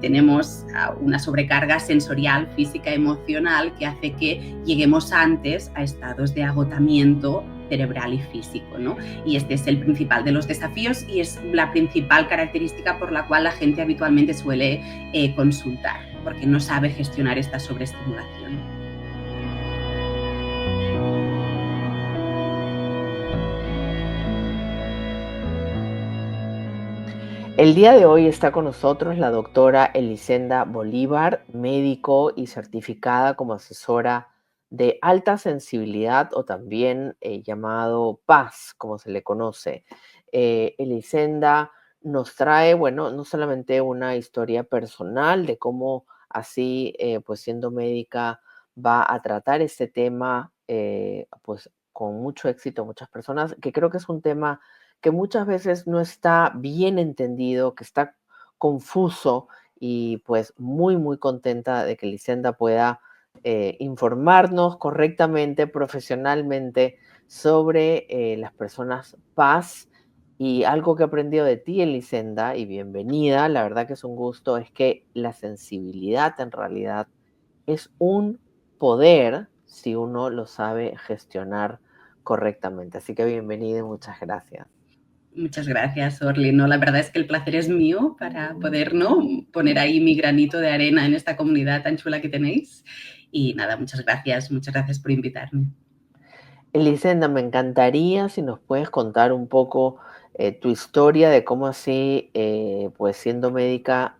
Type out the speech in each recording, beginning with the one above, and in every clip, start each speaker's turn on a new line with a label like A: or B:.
A: tenemos una sobrecarga sensorial, física, emocional que hace que lleguemos antes a estados de agotamiento cerebral y físico, ¿no? Y este es el principal de los desafíos y es la principal característica por la cual la gente habitualmente suele consultar, porque no sabe gestionar esta sobreestimulación.
B: El día de hoy está con nosotros la doctora Elisenda Bolívar, médico y certificada como asesora de alta sensibilidad o también llamado PAS, como se le conoce. Elisenda nos trae, bueno, no solamente una historia personal de cómo así, pues siendo médica, va a tratar este tema, pues con mucho éxito muchas personas, que creo que es un tema que muchas veces no está bien entendido, que está confuso y pues muy, muy contenta de que Elisenda pueda informarnos correctamente, profesionalmente sobre las personas paz. Y algo que he aprendido de ti, Elisenda, y bienvenida, la verdad que es un gusto, es que la sensibilidad en realidad es un poder si uno lo sabe gestionar correctamente. Así que bienvenida y muchas gracias.
A: Muchas gracias, Orly. No, la verdad es que el placer es mío para poder, ¿no?, poner ahí mi granito de arena en esta comunidad tan chula que tenéis. Y nada, muchas gracias por invitarme.
B: Elisenda, me encantaría si nos puedes contar un poco tu historia de cómo así, pues siendo médica,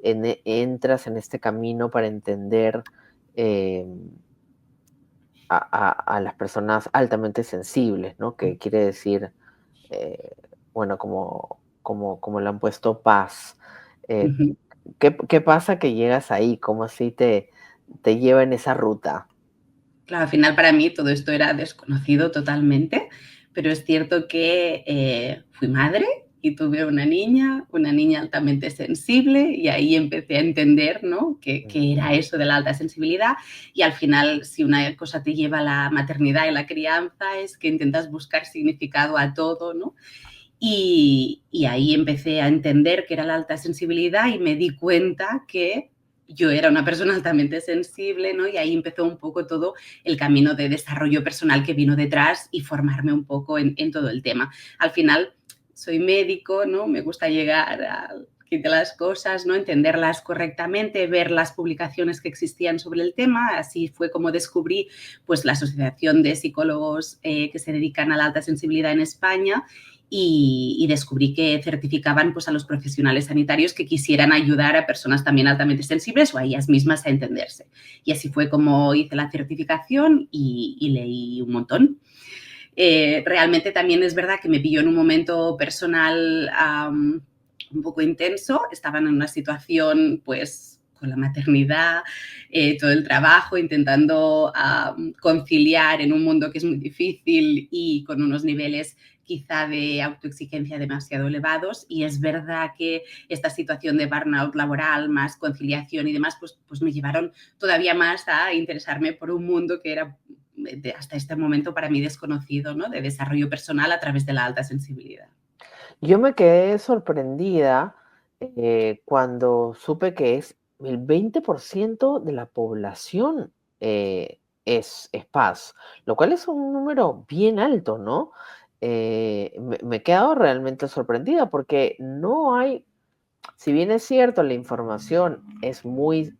B: entras en este camino para entender eh, a las personas altamente sensibles, ¿no? Que quiere decir, eh, bueno, como le han puesto paz. Eh,
A: Ujú.
B: ¿qué pasa que llegas ahí? ¿Cómo así te lleva en esa ruta?
A: Claro, al final para mí todo esto era desconocido totalmente, pero es cierto que fui madre y tuve una niña altamente sensible y ahí empecé a entender, ¿no?, qué era eso de la alta sensibilidad y al final si una cosa te lleva a la maternidad y la crianza es que intentas buscar significado a todo, ¿no? Y ahí empecé a entender qué era la alta sensibilidad y me di cuenta que yo era una persona altamente sensible, ¿no? Y ahí empezó un poco todo el camino de desarrollo personal que vino detrás y formarme un poco en todo el tema. Al final, soy médico, ¿no? Me gusta llegar al quid de las cosas, ¿no? Entenderlas correctamente, ver las publicaciones que existían sobre el tema. Así fue como descubrí pues, la Asociación de Psicólogos que se dedican a la alta sensibilidad en España y descubrí que certificaban pues, a los profesionales sanitarios que quisieran ayudar a personas también altamente sensibles o a ellas mismas a entenderse. Y así fue como hice la certificación y leí un montón. Realmente también es verdad que me pilló en un momento personal un poco intenso. Estaban en una situación, pues, con la maternidad, todo el trabajo, intentando conciliar en un mundo que es muy difícil y con unos niveles quizá de autoexigencia demasiado elevados. Y es verdad que esta situación de burnout laboral, más conciliación y demás, pues me llevaron todavía más a interesarme por un mundo que era hasta este momento para mí desconocido, ¿no?, de desarrollo personal a través de la alta sensibilidad.
B: Yo me quedé sorprendida cuando supe que es el 20% de la población es paz, lo cual es un número bien alto, ¿no? Me he quedado realmente sorprendida porque no hay, si bien es cierto, la información es muy,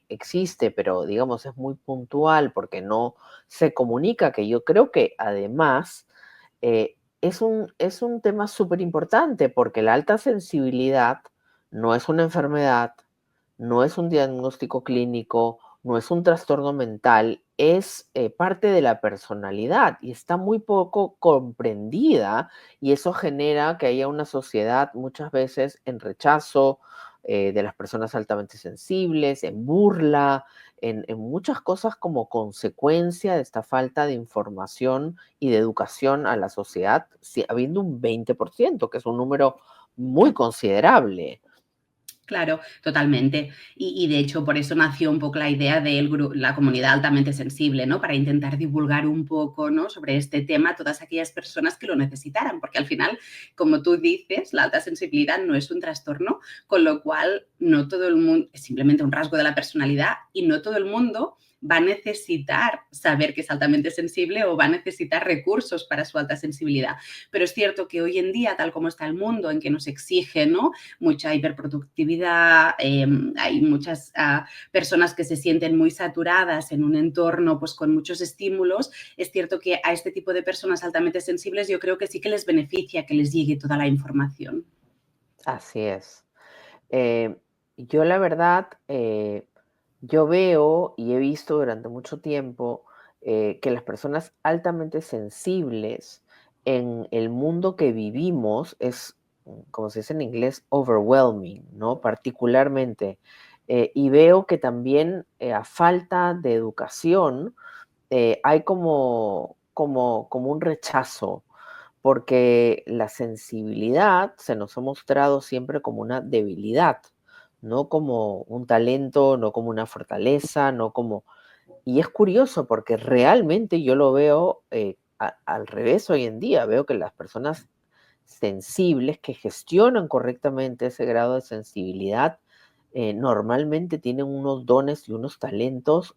B: existe, pero digamos es muy puntual porque no se comunica, que yo creo que además es un tema súper importante porque la alta sensibilidad no es una enfermedad, no es un diagnóstico clínico, no es un trastorno mental, es parte de la personalidad y está muy poco comprendida y eso genera que haya una sociedad muchas veces en rechazo de las personas altamente sensibles, en burla, en muchas cosas como consecuencia de esta falta de información y de educación a la sociedad, habiendo un 20%, que es un número muy considerable.
A: Claro, totalmente. Y de hecho, por eso nació un poco la idea de la comunidad altamente sensible, ¿no? Para intentar divulgar un poco, ¿no? Sobre este tema a todas aquellas personas que lo necesitaran, porque al final, como tú dices, la alta sensibilidad no es un trastorno, con lo cual no todo el mundo, es simplemente un rasgo de la personalidad y no todo el mundo va a necesitar saber que es altamente sensible o va a necesitar recursos para su alta sensibilidad. Pero es cierto que hoy en día, tal como está el mundo, en que nos exige, ¿no? Mucha hiperproductividad, hay muchas personas que se sienten muy saturadas en un entorno pues, con muchos estímulos. Es cierto que a este tipo de personas altamente sensibles yo creo que sí que les beneficia que les llegue toda la información.
B: Así es. Eh, yo la verdad, yo veo y he visto durante mucho tiempo que las personas altamente sensibles en el mundo que vivimos es, como se dice en inglés, overwhelming, ¿no? Particularmente. Y veo que también a falta de educación hay como un rechazo porque la sensibilidad se nos ha mostrado siempre como una debilidad, no como un talento, no como una fortaleza, no como... Y es curioso porque realmente yo lo veo al revés hoy en día, veo que las personas sensibles que gestionan correctamente ese grado de sensibilidad normalmente tienen unos dones y unos talentos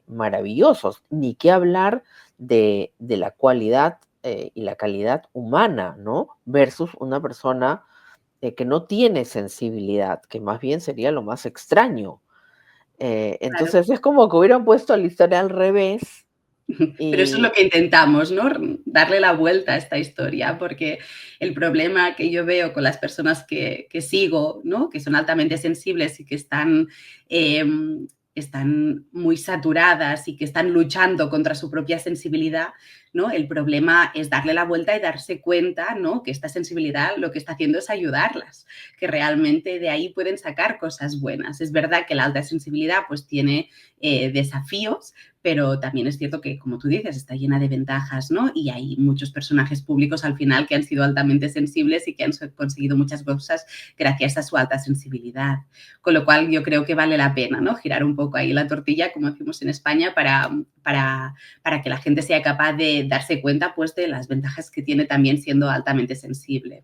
B: maravillosos, ni qué hablar de la cualidad y la calidad humana, ¿no? Versus una persona que no tiene sensibilidad, que más bien sería lo más extraño.
A: Claro.
B: Entonces es como que hubieran puesto la historia al revés
A: Pero eso es lo
B: y
A: que intentamos, ¿no? Darle la vuelta a esta historia, porque el problema que yo veo con las personas que sigo, ¿no? Que son altamente sensibles y que eh, están muy saturadas y que están luchando contra su propia sensibilidad, ¿no? El problema es darle la vuelta y darse cuenta, ¿no? Que esta sensibilidad lo que está haciendo es ayudarlas, que realmente de ahí pueden sacar cosas buenas. Es verdad que la alta sensibilidad pues tiene desafíos, pero también es cierto que, como tú dices, está llena de ventajas, ¿no? Y hay muchos personajes públicos al final que han sido altamente sensibles y que han conseguido muchas cosas gracias a su alta sensibilidad. Con lo cual yo creo que vale la pena, ¿no? Girar un poco ahí la tortilla, como decimos en España, para que la gente sea capaz de darse cuenta, pues, de las ventajas que tiene también siendo altamente sensible.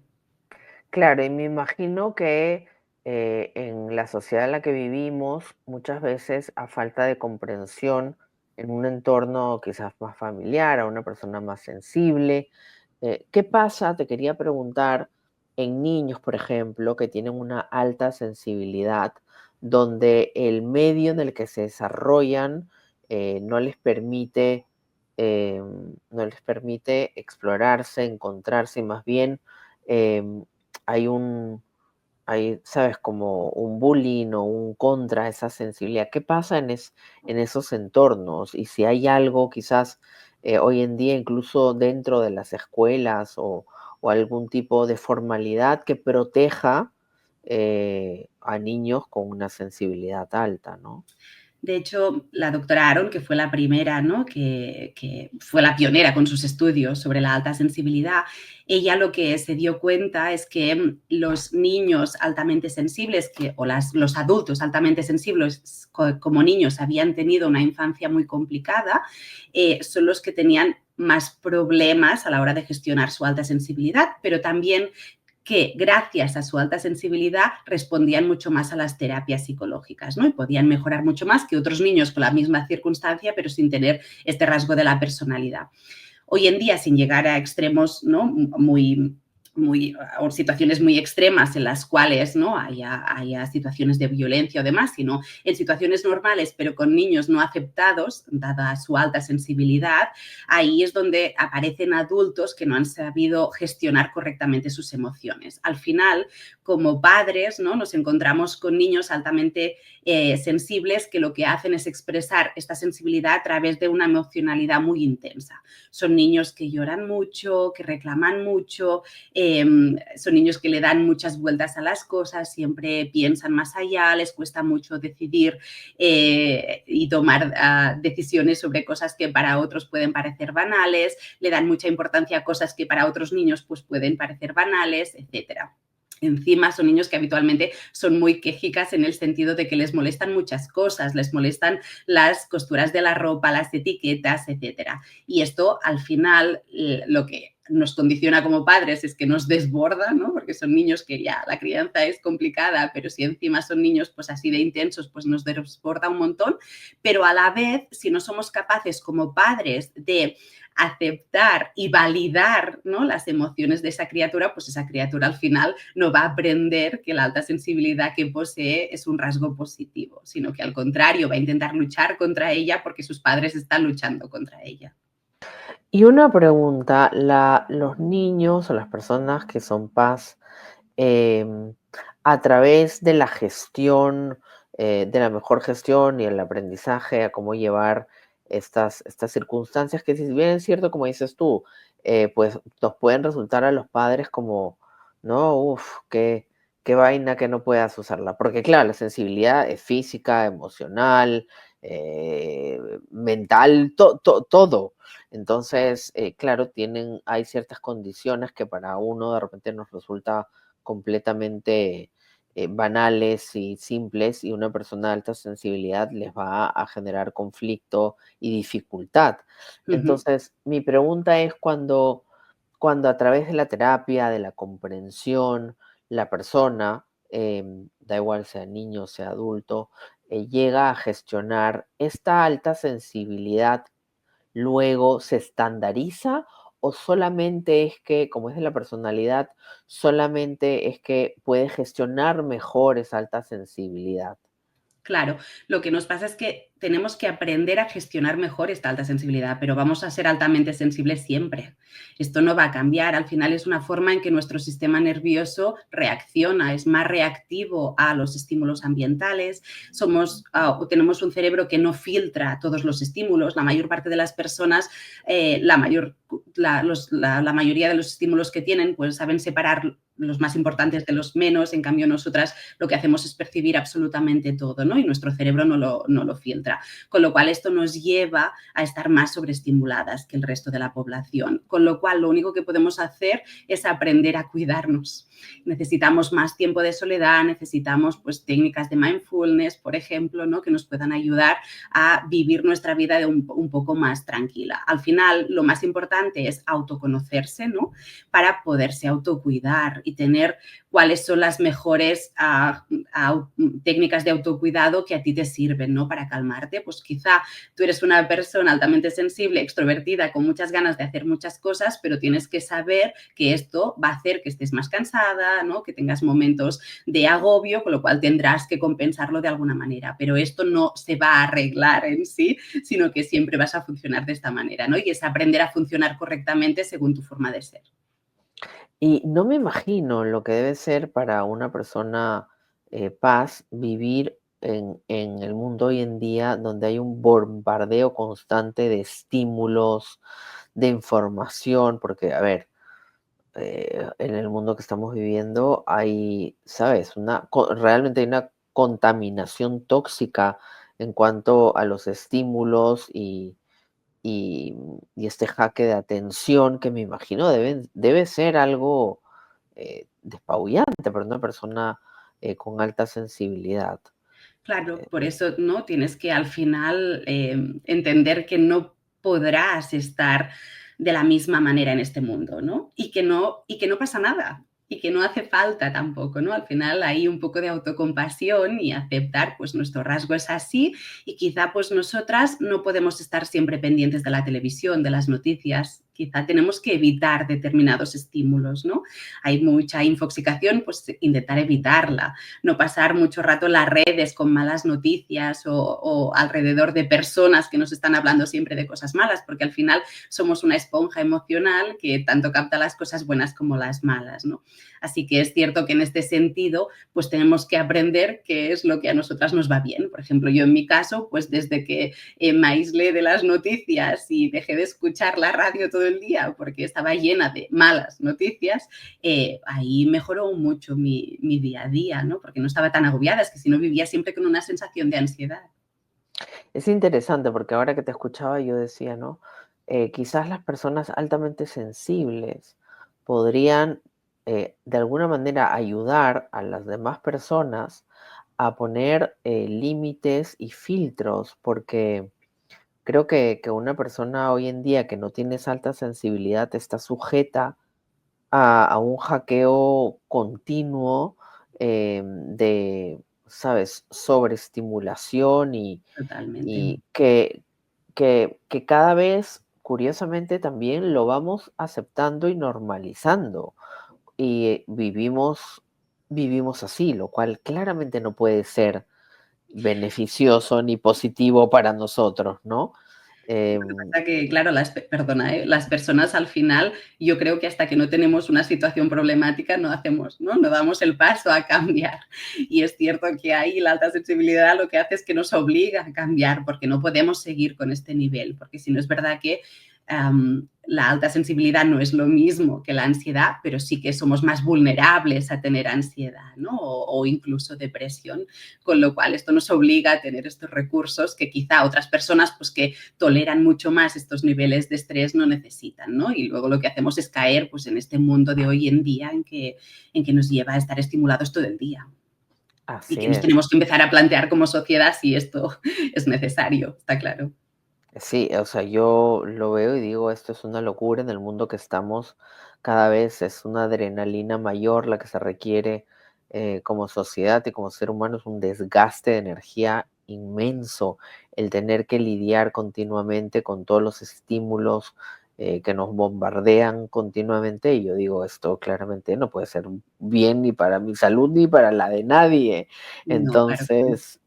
B: claro, y me imagino que en la sociedad en la que vivimos, muchas veces a falta de comprensión en un entorno quizás más familiar, a una persona más sensible, ¿qué pasa? Te quería preguntar en niños, por ejemplo, que tienen una alta sensibilidad, donde el medio en el que se desarrollan no les permite, no les permite explorarse, encontrarse, y más bien em, hay hay, sabes, como un bullying o un contra esa sensibilidad. ¿Qué pasa en esos entornos? Y si hay algo quizás hoy en día, incluso dentro de las escuelas o algún tipo de formalidad que proteja a niños con una sensibilidad alta, ¿no?
A: De hecho, la doctora Aaron, que fue la primera, ¿no? que fue la pionera con sus estudios sobre la alta sensibilidad, ella lo que se dio cuenta es que los niños altamente sensibles los adultos altamente sensibles como niños habían tenido una infancia muy complicada, son los que tenían más problemas a la hora de gestionar su alta sensibilidad, pero también que gracias a su alta sensibilidad respondían mucho más a las terapias psicológicas, ¿no? Y podían mejorar mucho más que otros niños con la misma circunstancia, pero sin tener este rasgo de la personalidad. Hoy en día, sin llegar a extremos, ¿no? O situaciones muy extremas en las cuales no haya situaciones de violencia o demás, sino en situaciones normales, pero con niños no aceptados, dada su alta sensibilidad, ahí es donde aparecen adultos que no han sabido gestionar correctamente sus emociones. Al final, como padres, ¿no? Nos encontramos con niños altamente sensibles que lo que hacen es expresar esta sensibilidad a través de una emocionalidad muy intensa. Son niños que lloran mucho, que reclaman mucho, son niños que le dan muchas vueltas a las cosas, siempre piensan más allá, les cuesta mucho decidir y tomar decisiones sobre cosas que para otros pueden parecer banales, le dan mucha importancia a cosas que para otros niños pues, pueden parecer banales, etcétera. Encima son niños que habitualmente son muy quejicas en el sentido de que les molestan muchas cosas, les molestan las costuras de la ropa, las etiquetas, etcétera. Y esto al final lo que nos condiciona como padres es que nos desborda, ¿no? Porque son niños que ya la crianza es complicada, pero si encima son niños pues así de intensos, pues nos desborda un montón. Pero a la vez, si no somos capaces como padres de aceptar y validar, ¿no?, las emociones de esa criatura, pues esa criatura al final no va a aprender que la alta sensibilidad que posee es un rasgo positivo, sino que al contrario va a intentar luchar contra ella porque sus padres están luchando contra ella.
B: Y una pregunta, los niños o las personas que son paz, em, a través de la gestión, de la mejor gestión y el aprendizaje a cómo llevar estas circunstancias que, si bien es cierto, como dices tú, pues nos pueden resultar a los padres como, no, uff, qué vaina que no puedas usarla. Porque claro, la sensibilidad es física, emocional, eh, mental, todo. Entonces, claro, hay ciertas condiciones que para uno de repente nos resulta completamente banales y simples, y una persona de alta sensibilidad les va a generar conflicto y dificultad.
A: Uh -huh.
B: Entonces, mi pregunta es cuando a través de la terapia, de la comprensión, la persona, da igual sea niño o sea adulto, llega a gestionar esta alta sensibilidad, luego se estandariza, o solamente es que, como es de la personalidad, solamente es que puede gestionar mejor esa alta sensibilidad.
A: Claro, lo que nos pasa es que tenemos que aprender a gestionar mejor esta alta sensibilidad, pero vamos a ser altamente sensibles siempre. Esto no va a cambiar. Al final es una forma en que nuestro sistema nervioso reacciona, es más reactivo a los estímulos ambientales. Tenemos un cerebro que no filtra todos los estímulos. La mayor parte de las personas, la mayoría de los estímulos que tienen, pues saben separar los más importantes de los menos. En cambio, nosotras lo que hacemos es percibir absolutamente todo, ¿no? Y nuestro cerebro no lo filtra. Con lo cual, esto nos lleva a estar más sobreestimuladas que el resto de la población. Con lo cual, lo único que podemos hacer es aprender a cuidarnos. Necesitamos más tiempo de soledad, necesitamos pues técnicas de mindfulness, por ejemplo, ¿no?, que nos puedan ayudar a vivir nuestra vida un poco más tranquila. Al final, lo más importante es autoconocerse, ¿no?, para poderse autocuidar y tener cuáles son las mejores técnicas de autocuidado que a ti te sirven, ¿no?, para calmarte. Pues quizá tú eres una persona altamente sensible, extrovertida, con muchas ganas de hacer muchas cosas, pero tienes que saber que esto va a hacer que estés más cansada, ¿no?, que tengas momentos de agobio, con lo cual tendrás que compensarlo de alguna manera. Pero esto no se va a arreglar en sí, sino que siempre vas a funcionar de esta manera, ¿no? Y es aprender a funcionar correctamente según tu forma de ser.
B: Y no me imagino lo que debe ser para una persona paz vivir en el mundo hoy en día, donde hay un bombardeo constante de estímulos, de información, porque, a ver, en el mundo que estamos viviendo hay, ¿sabes? Realmente hay una contaminación tóxica en cuanto a los estímulos y, y este jaque de atención, que me imagino debe ser algo despabullante para una persona con alta sensibilidad.
A: Claro, por eso, ¿no?, tienes que al final entender que no podrás estar de la misma manera en este mundo, ¿no? Y que no pasa nada y que no hace falta tampoco, ¿no? Al final hay un poco de autocompasión y aceptar, pues nuestro rasgo es así, y quizá pues nosotras no podemos estar siempre pendientes de la televisión, de las noticias. Quizá tenemos que evitar determinados estímulos, ¿no? Hay mucha infoxicación, pues intentar evitarla, no pasar mucho rato en las redes con malas noticias o alrededor de personas que nos están hablando siempre de cosas malas, porque al final somos una esponja emocional que tanto capta las cosas buenas como las malas, ¿no? Así que es cierto que en este sentido, pues tenemos que aprender qué es lo que a nosotras nos va bien. Por ejemplo, yo en mi caso, pues desde que me aislé de las noticias y dejé de escuchar la radio todo el día porque estaba llena de malas noticias, ahí mejoró mucho mi día a día, ¿no? Porque no estaba tan agobiada, es que si no vivía siempre con una sensación de ansiedad.
B: Es interesante porque ahora que te escuchaba yo decía, ¿no? Quizás las personas altamente sensibles podrían de alguna manera ayudar a las demás personas a poner límites y filtros, porque creo que una persona hoy en día que no tiene esa alta sensibilidad está sujeta a un hackeo continuo de, ¿sabes?, sobreestimulación
A: Totalmente.
B: y que cada vez, curiosamente, también lo vamos aceptando y normalizando. Y vivimos así, lo cual claramente no puede ser beneficioso ni positivo para nosotros, ¿no?
A: Lo que
B: Em,
A: pasa que, claro, perdona, las personas al final, yo creo que hasta que no tenemos una situación problemática no hacemos, ¿no? No damos el paso a cambiar. Y es cierto que ahí la alta sensibilidad lo que hace es que nos obliga a cambiar porque no podemos seguir con este nivel, porque si no es verdad que la alta sensibilidad no es lo mismo que la ansiedad, pero sí que somos más vulnerables a tener ansiedad, ¿no? O incluso depresión, con lo cual esto nos obliga a tener estos recursos que quizá otras personas pues que toleran mucho más estos niveles de estrés no necesitan, ¿no? Y luego lo que hacemos es caer pues en este mundo de hoy en día en que nos lleva a estar estimulados todo el día y
B: Así
A: que nos
B: es.
A: tenemos que empezar a plantear como sociedad si esto es necesario, está claro.
B: Sí, o sea, yo lo veo y digo, esto es una locura en el mundo que estamos. Cada vez es una adrenalina mayor la que se requiere como sociedad y como ser humano. Es un desgaste de energía inmenso el tener que lidiar continuamente con todos los estímulos que nos bombardean continuamente. Y yo digo, esto claramente no puede ser bien ni para mi salud ni para la de nadie.
A: No, claro que no.
B: Entonces,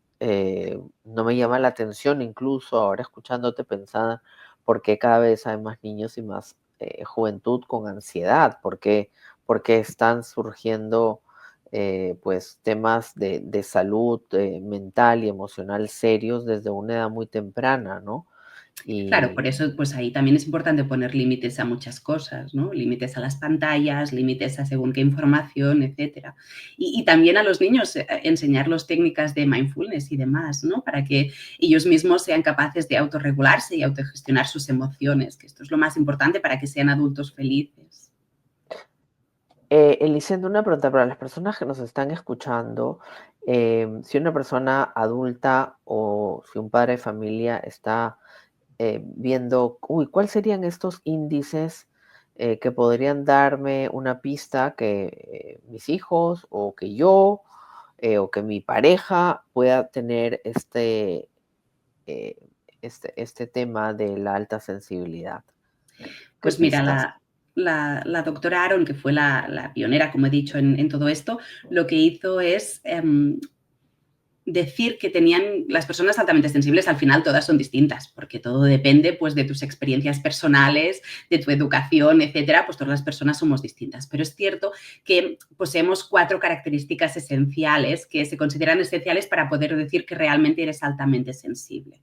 B: no me llama la atención, incluso ahora escuchándote pensar por qué cada vez hay más niños y más juventud con ansiedad, por qué están surgiendo pues temas de salud mental y emocional serios desde una edad muy temprana, ¿no?
A: Claro,
B: Y
A: por eso, pues ahí también es importante poner límites a muchas cosas, ¿no? Límites a las pantallas, límites a según qué información, etcétera. Y también a los niños enseñarlos técnicas de mindfulness y demás, ¿no? Para que ellos mismos sean capaces de autorregularse y autogestionar sus emociones, que esto es lo más importante para que sean adultos felices.
B: Elisenda, una pregunta para las personas que nos están escuchando. Si una persona adulta o si un padre de familia está viendo, uy, ¿cuáles serían estos índices que podrían darme una pista que mis hijos o que yo o que mi pareja pueda tener eh, este tema de la alta sensibilidad? ¿Qué
A: Pues mira,
B: pistas?
A: la doctora Aaron, que fue la pionera, como he dicho, en todo esto, lo que hizo es decir que tenían las personas altamente sensibles, al final todas son distintas, porque todo depende pues de tus experiencias personales, de tu educación, etcétera, pues todas las personas somos distintas. Pero es cierto que poseemos 4 características esenciales que se consideran esenciales para poder decir que realmente eres altamente sensible.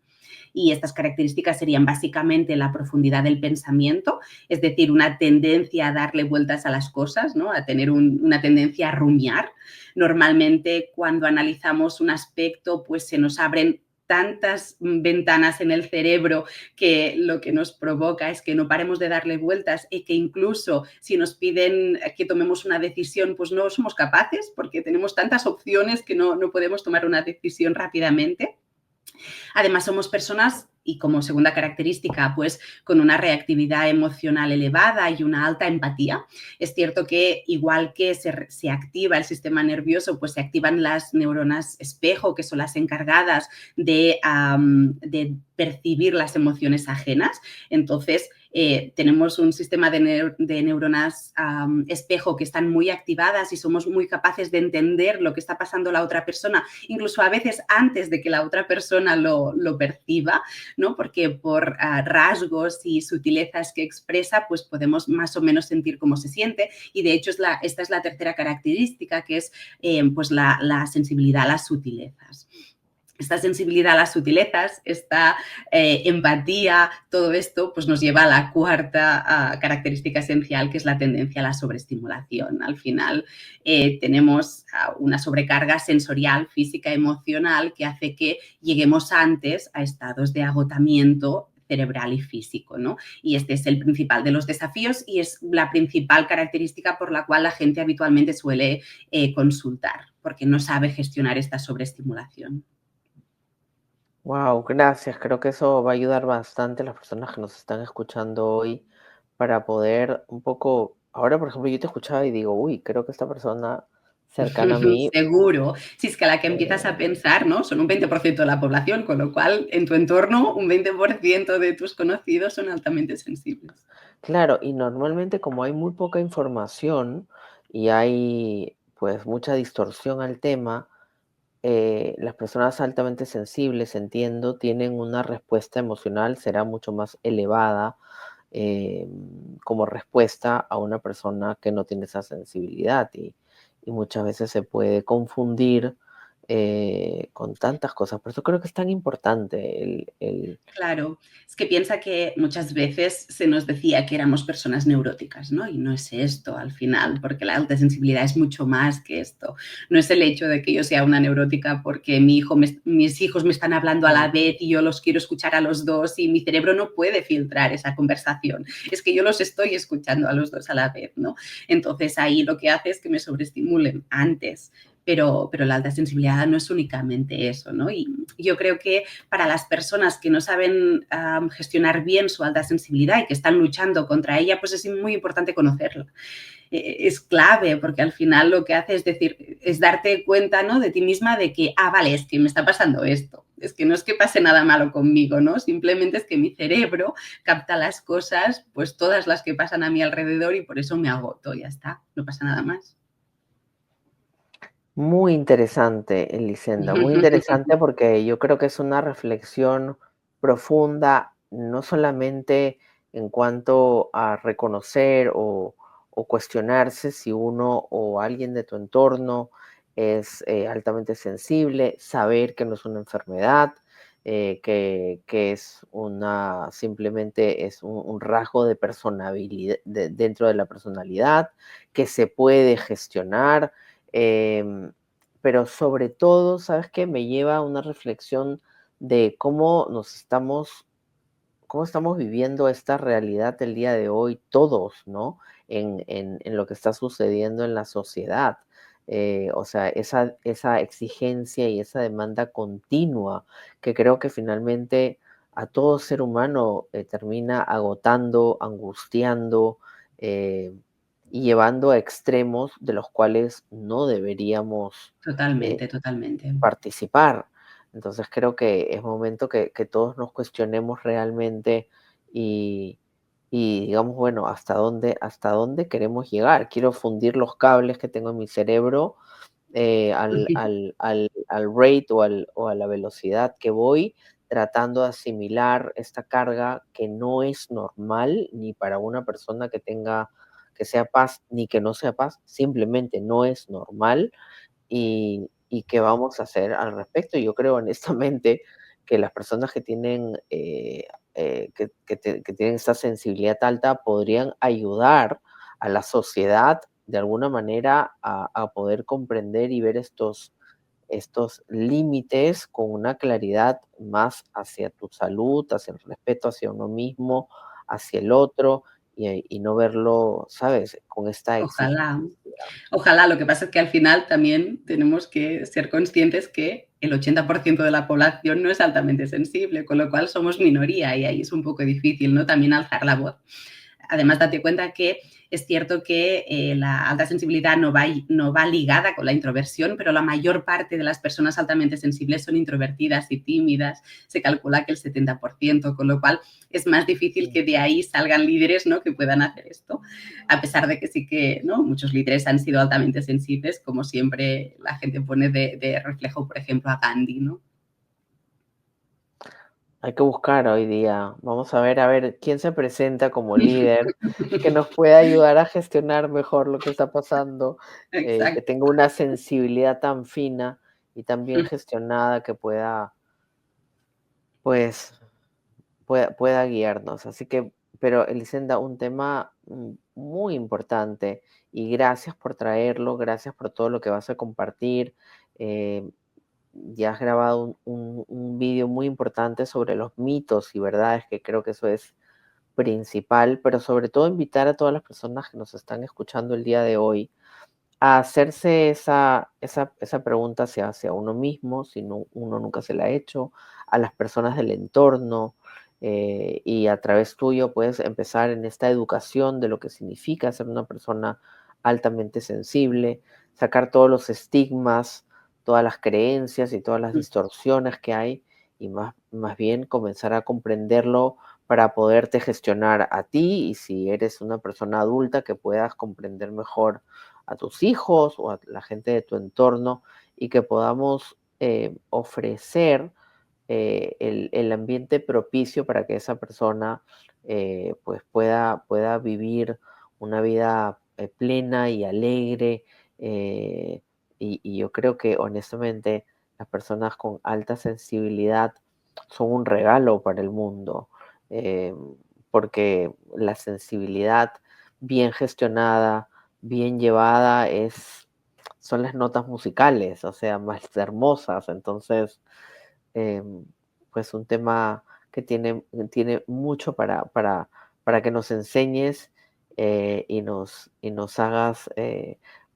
A: Y estas características serían básicamente la profundidad del pensamiento, es decir, una tendencia a darle vueltas a las cosas, ¿no? A tener una tendencia a rumiar. Normalmente cuando analizamos un aspecto, pues se nos abren tantas ventanas en el cerebro que lo que nos provoca es que no paremos de darle vueltas y que incluso si nos piden que tomemos una decisión, pues no somos capaces porque tenemos tantas opciones que no podemos tomar una decisión rápidamente. Además, somos personas y como segunda característica, pues con una reactividad emocional elevada y una alta empatía. Es cierto que igual que se activa el sistema nervioso, pues se activan las neuronas espejo, que son las encargadas de percibir las emociones ajenas. Entonces, tenemos un sistema de neuronas espejo que están muy activadas y somos muy capaces de entender lo que está pasando la otra persona, incluso a veces antes de que la otra persona lo perciba, ¿no? Porque por rasgos y sutilezas que expresa, pues podemos más o menos sentir cómo se siente. Y de hecho, esta es la tercera característica, que es pues la sensibilidad a las sutilezas. Esta sensibilidad a las sutilezas, esta empatía, todo esto, pues nos lleva a la cuarta característica esencial, que es la tendencia a la sobreestimulación. Al final tenemos una sobrecarga sensorial, física, emocional, que hace que lleguemos antes a estados de agotamiento cerebral y físico, ¿no? Y este es el principal de los desafíos y es la principal característica por la cual la gente habitualmente suele consultar, porque no sabe gestionar esta sobreestimulación.
B: Wow, gracias. Creo que eso va a ayudar bastante a las personas que nos están escuchando hoy para poder un poco, ahora por ejemplo yo te escuchaba y digo, uy, creo que esta persona cercana a mí,
A: Seguro. Si es que a la que empiezas a
B: eh,
A: pensar, ¿no? Son un 20% de la población, con lo cual en tu entorno un 20% de tus conocidos son altamente sensibles.
B: claro, y normalmente como hay muy poca información y hay pues mucha distorsión al tema, las personas altamente sensibles, entiendo, tienen una respuesta emocional, será mucho más elevada eh, como respuesta a una persona que no tiene esa sensibilidad y muchas veces se puede confundir con tantas cosas. Por eso creo que es tan importante
A: Claro, es que piensa que muchas veces se nos decía que éramos personas neuróticas, ¿no? Y no es esto al final, porque la alta sensibilidad es mucho más que esto. No es el hecho de que yo sea una neurótica porque mis hijos me están hablando a la
B: Mm,
A: vez y yo los quiero escuchar a los dos y mi cerebro no puede filtrar esa conversación. Es que yo los estoy escuchando a los dos a la vez, ¿no? Entonces ahí lo que hace es que me sobreestimulen antes. Pero la alta sensibilidad no es únicamente eso, ¿no? Y yo creo que para las personas que no saben gestionar bien su alta sensibilidad y que están luchando contra ella, pues es muy importante conocerla. Es clave porque al final lo que hace es decir, es darte cuenta, ¿no? De ti misma de que, vale, es que me está pasando esto. Es que no es que pase nada malo conmigo, ¿no? Simplemente es que mi cerebro capta las cosas, pues todas las que pasan a mi alrededor y por eso me agoto, ya está, no pasa nada más.
B: muy interesante, Elisenda, muy interesante porque yo creo que es una reflexión profunda, no solamente en cuanto a reconocer o cuestionarse si uno o alguien de tu entorno es altamente sensible, saber que no es una enfermedad, que es una, simplemente es un rasgo de personalidad, dentro de la personalidad, que se puede gestionar. Em, pero sobre todo, ¿sabes qué? Me lleva a una reflexión de cómo estamos viviendo esta realidad el día de hoy todos, ¿no? En lo que está sucediendo en la sociedad. O sea, esa exigencia y esa demanda continua que creo que finalmente a todo ser humano termina agotando, angustiando eh, y llevando a extremos de los cuales no deberíamos eh,
A: Totalmente, totalmente.
B: participar. Entonces creo que es momento que todos nos cuestionemos realmente y, y digamos, bueno, hasta dónde queremos llegar. Quiero fundir los cables que tengo en mi cerebro al rate o a la velocidad que voy, tratando de asimilar esta carga que no es normal ni para una persona que tenga, que sea paz, ni que no sea paz, simplemente no es normal y qué vamos a hacer al respecto. Yo creo honestamente que las personas que tienen, que tienen esta sensibilidad alta podrían ayudar a la sociedad de alguna manera a poder comprender y ver estos límites con una claridad más hacia tu salud, hacia el respeto hacia uno mismo, hacia el otro, y no verlo, ¿sabes?, con esta exigencia.
A: Ojalá. Ojalá, lo que pasa es que al final también tenemos que ser conscientes que el 80% de la población no es altamente sensible, con lo cual somos minoría y ahí es un poco difícil, ¿no? También alzar la voz. Además, date cuenta que es cierto que la alta sensibilidad no va ligada con la introversión, pero la mayor parte de las personas altamente sensibles son introvertidas y tímidas. Se calcula que el 70%, con lo cual es más difícil que de ahí salgan líderes, ¿no? Que puedan hacer esto, a pesar de que sí que, ¿no? Muchos líderes han sido altamente sensibles, como siempre la gente pone de reflejo, por ejemplo, a Gandhi, ¿no?
B: Hay que buscar hoy día. Vamos a ver quién se presenta como líder que nos pueda ayudar a gestionar mejor lo que está pasando, que
A: Exacto.
B: tenga una sensibilidad tan fina y tan bien gestionada que pueda, pues, pueda guiarnos. Así que, pero Elisenda, un tema muy importante y gracias por traerlo, gracias por todo lo que vas a compartir. eh, ya has grabado un vídeo muy importante sobre los mitos y verdades, que creo que eso es principal, pero sobre todo invitar a todas las personas que nos están escuchando el día de hoy a hacerse esa pregunta hacia uno mismo, si uno nunca se la ha hecho, a las personas del entorno, y a través tuyo puedes empezar en esta educación de lo que significa ser una persona altamente sensible, sacar todos los estigmas, todas las creencias y todas las distorsiones que hay, y más bien comenzar a comprenderlo para poderte gestionar a ti, y si eres una persona adulta, que puedas comprender mejor a tus hijos o a la gente de tu entorno, y que podamos ofrecer el ambiente propicio para que esa persona pues pueda vivir una vida plena y alegre. eh, y yo creo que honestamente las personas con alta sensibilidad son un regalo para el mundo, eh, porque la sensibilidad bien gestionada, bien llevada, son las notas musicales, o sea, más hermosas. Entonces, pues un tema que tiene mucho para que nos enseñes, y nos hagas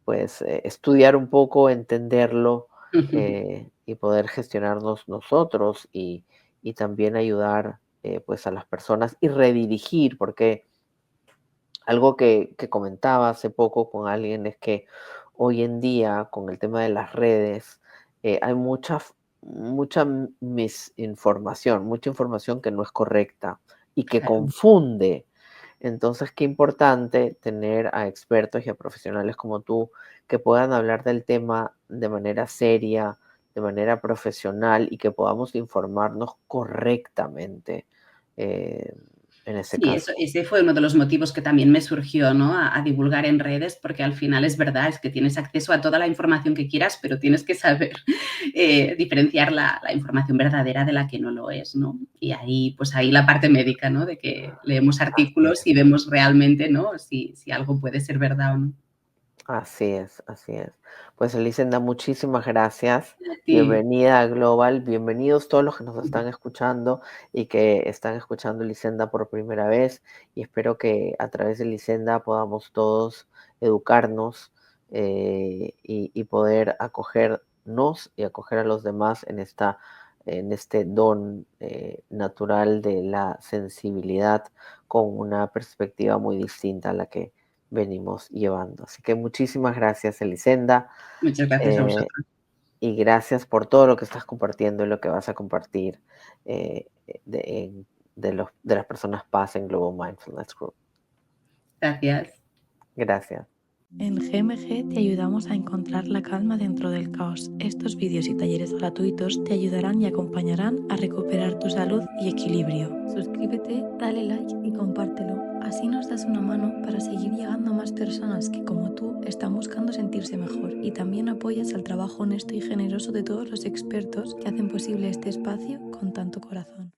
B: pues estudiar un poco, entenderlo, y poder gestionarnos nosotros, y también ayudar pues a las personas y redirigir, porque algo que comentaba hace poco con alguien es que hoy en día, con el tema de las redes, hay mucha misinformación, mucha información que no es correcta y que
A: Claro.
B: confunde. Entonces, qué importante tener a expertos y a profesionales como tú, que puedan hablar del tema de manera seria, de manera profesional, y que podamos informarnos correctamente, eh, en ese
A: Sí, eso,
B: caso.
A: ese fue uno de los motivos que también me surgió, ¿no? A divulgar en redes, porque al final es verdad, es que tienes acceso a toda la información que quieras, pero tienes que saber diferenciar la información verdadera de la que no lo es, ¿no? Y ahí, pues ahí la parte médica, ¿no? De que leemos
B: Así
A: artículos
B: es.
A: y vemos realmente, ¿no? Si algo puede ser verdad o no.
B: Así es, así es. Pues Elisenda, muchísimas gracias.
A: Sí.
B: Bienvenida a Global. Bienvenidos todos los que nos están escuchando y que están escuchando Elisenda por primera vez. Y espero que a través de Elisenda podamos todos educarnos, y poder acogernos y acoger a los demás en este don natural de la sensibilidad, con una perspectiva muy distinta a la que venimos llevando. Así que muchísimas gracias, Elisenda,
A: Muchas gracias a
B: eh,
A: vosotros.
B: y gracias por todo lo que estás compartiendo y lo que vas a compartir, de las personas Paz en Global Mindfulness Group.
A: Gracias.
B: Gracias.
C: En GMG te ayudamos a encontrar la calma dentro del caos. Estos vídeos y talleres gratuitos te ayudarán y acompañarán a recuperar tu salud y equilibrio. Suscríbete, dale like y compártelo. Así nos das una mano para seguir llegando a más personas que, como tú, están buscando sentirse mejor, y también apoyas al trabajo honesto y generoso de todos los expertos que hacen posible este espacio con tanto corazón.